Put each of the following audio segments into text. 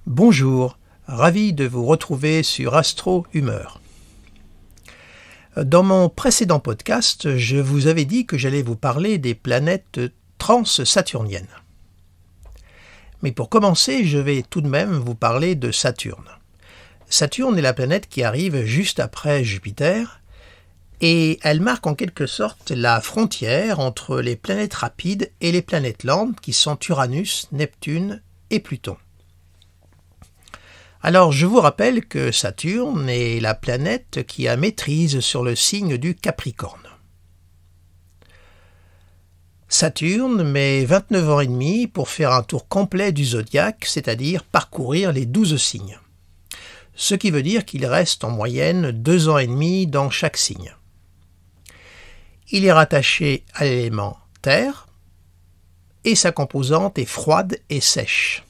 Bonjour, ravi de vous retrouver sur Astro Humeur. Dans mon précédent podcast, je vous avais dit que j'allais vous parler des planètes transsaturniennes. Mais pour commencer, je vais tout de même vous parler de Saturne. Saturne est la planète qui arrive juste après Jupiter, et elle marque en quelque sorte la frontière entre les planètes rapides et les planètes lentes qui sont Uranus, Neptune et Pluton. Alors je vous rappelle que Saturne est la planète qui a maîtrise sur le signe du Capricorne. Saturne met 29 ans et demi pour faire un tour complet du zodiaque, c'est-à-dire parcourir les 12 signes. Ce qui veut dire qu'il reste en moyenne 2 ans et demi dans chaque signe. Il est rattaché à l'élément Terre et sa composante est froide et sèche.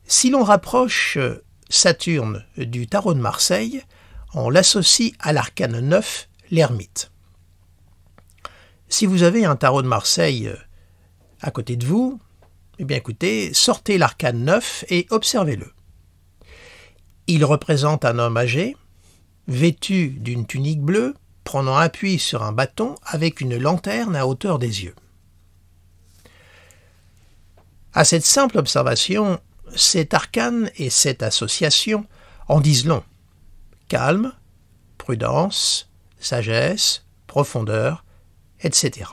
Si l'on rapproche Saturne du tarot de Marseille, on l'associe à l'arcane 9, l'ermite. Si vous avez un tarot de Marseille à côté de vous, eh bien écoutez, sortez l'arcane 9 et observez-le. Il représente un homme âgé, vêtu d'une tunique bleue, prenant appui sur un bâton avec une lanterne à hauteur des yeux. À cette simple observation, cet arcane et cette association en disent long. Calme, prudence, sagesse, profondeur, etc.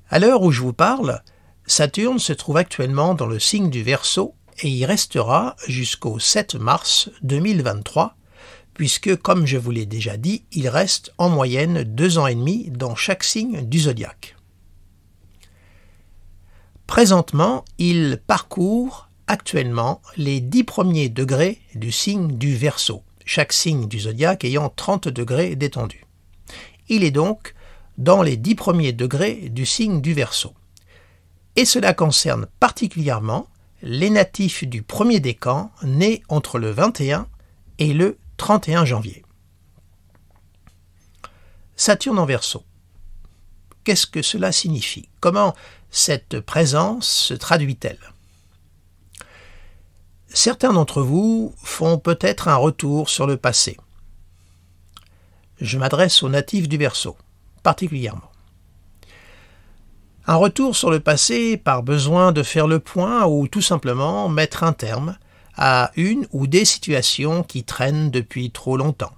À l'heure où je vous parle, Saturne se trouve actuellement dans le signe du Verseau et y restera jusqu'au 7 mars 2023, puisque, comme je vous l'ai déjà dit, il reste en moyenne 2 ans et demi dans chaque signe du zodiaque. Présentement, il parcourt actuellement les 10 premiers degrés du signe du Verseau, chaque signe du zodiaque ayant 30 degrés d'étendue. Il est donc dans les 10 premiers degrés du signe du Verseau. Et cela concerne particulièrement les natifs du premier décan nés entre le 21 et le 31 janvier. Saturne en Verseau. Qu'est-ce que cela signifie? Comment cette présence se traduit-elle? Certains d'entre vous font peut-être un retour sur le passé. Je m'adresse aux natifs du Verseau, particulièrement. Un retour sur le passé par besoin de faire le point ou tout simplement mettre un terme à une ou des situations qui traînent depuis trop longtemps.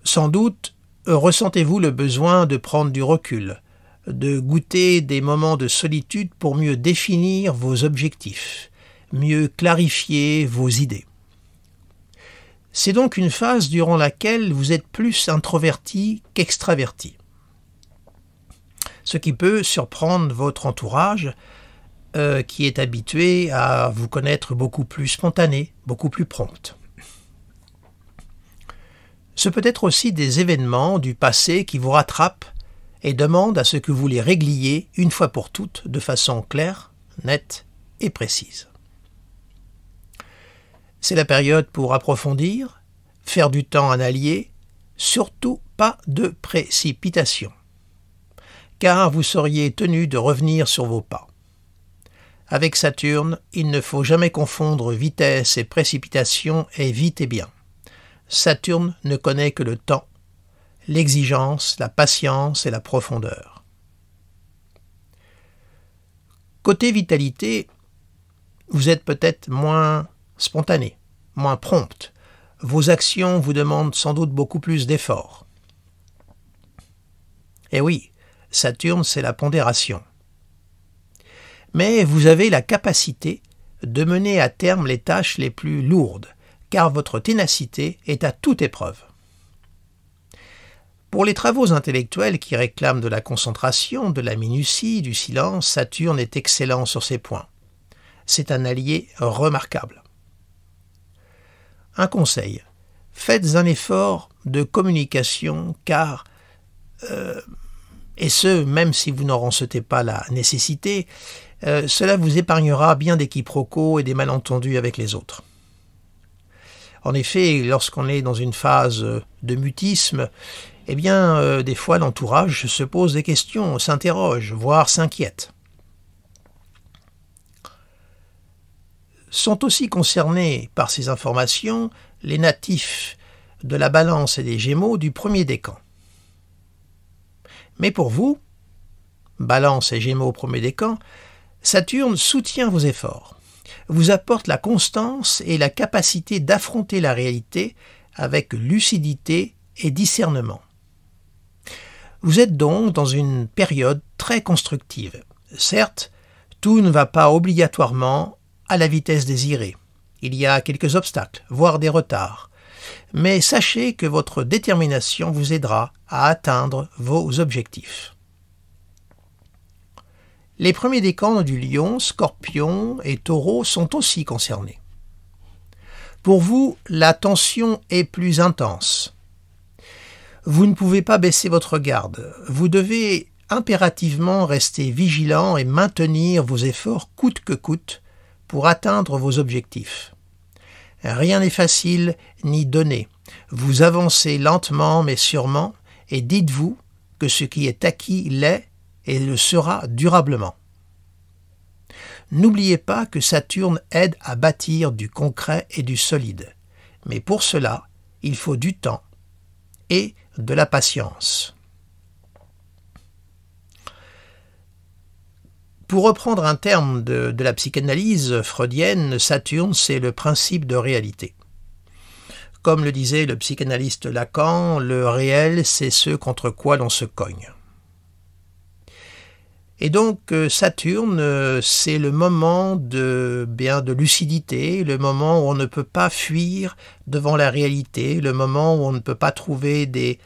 Sans doute ressentez-vous le besoin de prendre du recul, de goûter des moments de solitude pour mieux définir vos objectifs, mieux clarifier vos idées. C'est donc une phase durant laquelle vous êtes plus introverti qu'extraverti, ce qui peut surprendre votre entourage qui est habitué à vous connaître beaucoup plus spontané, beaucoup plus prompt. Ce peut être aussi des événements du passé qui vous rattrapent et demandent à ce que vous les régliez une fois pour toutes de façon claire, nette et précise. C'est la période pour approfondir, faire du temps un allié, surtout pas de précipitation, car vous seriez tenu de revenir sur vos pas. Avec Saturne, il ne faut jamais confondre vitesse et précipitation et vite et bien. Saturne ne connaît que le temps, l'exigence, la patience et la profondeur. Côté vitalité, vous êtes peut-être moins spontané, moins prompt. Vos actions vous demandent sans doute beaucoup plus d'efforts. Et oui, Saturne, c'est la pondération. Mais vous avez la capacité de mener à terme les tâches les plus lourdes, car votre ténacité est à toute épreuve. Pour les travaux intellectuels qui réclament de la concentration, de la minutie, du silence, Saturne est excellent sur ces points. C'est un allié remarquable. Un conseil, faites un effort de communication car, et ce même si vous n'en ressentez pas la nécessité, cela vous épargnera bien des quiproquos et des malentendus avec les autres. En effet, lorsqu'on est dans une phase de mutisme, eh bien, des fois l'entourage se pose des questions, s'interroge, voire s'inquiète. Sont aussi concernés par ces informations les natifs de la Balance et des Gémeaux du premier décan. Mais pour vous, Balance et Gémeaux au premier décan, Saturne soutient vos efforts, vous apporte la constance et la capacité d'affronter la réalité avec lucidité et discernement. Vous êtes donc dans une période très constructive. Certes, tout ne va pas obligatoirement à la vitesse désirée. Il y a quelques obstacles, voire des retards. Mais sachez que votre détermination vous aidera à atteindre vos objectifs. Les premiers décans du Lion, Scorpion et Taureau sont aussi concernés. Pour vous, la tension est plus intense. Vous ne pouvez pas baisser votre garde. Vous devez impérativement rester vigilant et maintenir vos efforts coûte que coûte pour atteindre vos objectifs. Rien n'est facile ni donné. Vous avancez lentement mais sûrement et dites-vous que ce qui est acquis l'est et le sera durablement. N'oubliez pas que Saturne aide à bâtir du concret et du solide. Mais pour cela, il faut du temps et de la patience. Pour reprendre un terme de la psychanalyse freudienne, Saturne, c'est le principe de réalité. Comme le disait le psychanalyste Lacan, le réel, c'est ce contre quoi l'on se cogne. Et donc Saturne, c'est le moment de lucidité, le moment où on ne peut pas fuir devant la réalité, le moment où on ne peut pas trouver des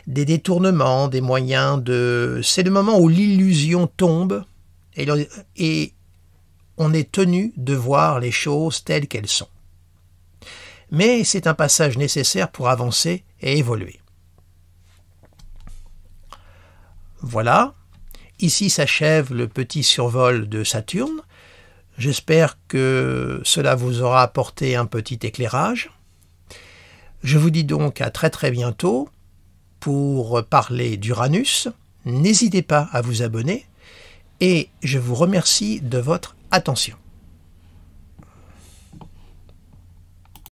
détournements, des moyens de... C'est le moment où l'illusion tombe et on est tenu de voir les choses telles qu'elles sont. Mais c'est un passage nécessaire pour avancer et évoluer. Voilà. Ici s'achève le petit survol de Saturne. J'espère que cela vous aura apporté un petit éclairage. Je vous dis donc à très très bientôt pour parler d'Uranus. N'hésitez pas à vous abonner et je vous remercie de votre attention.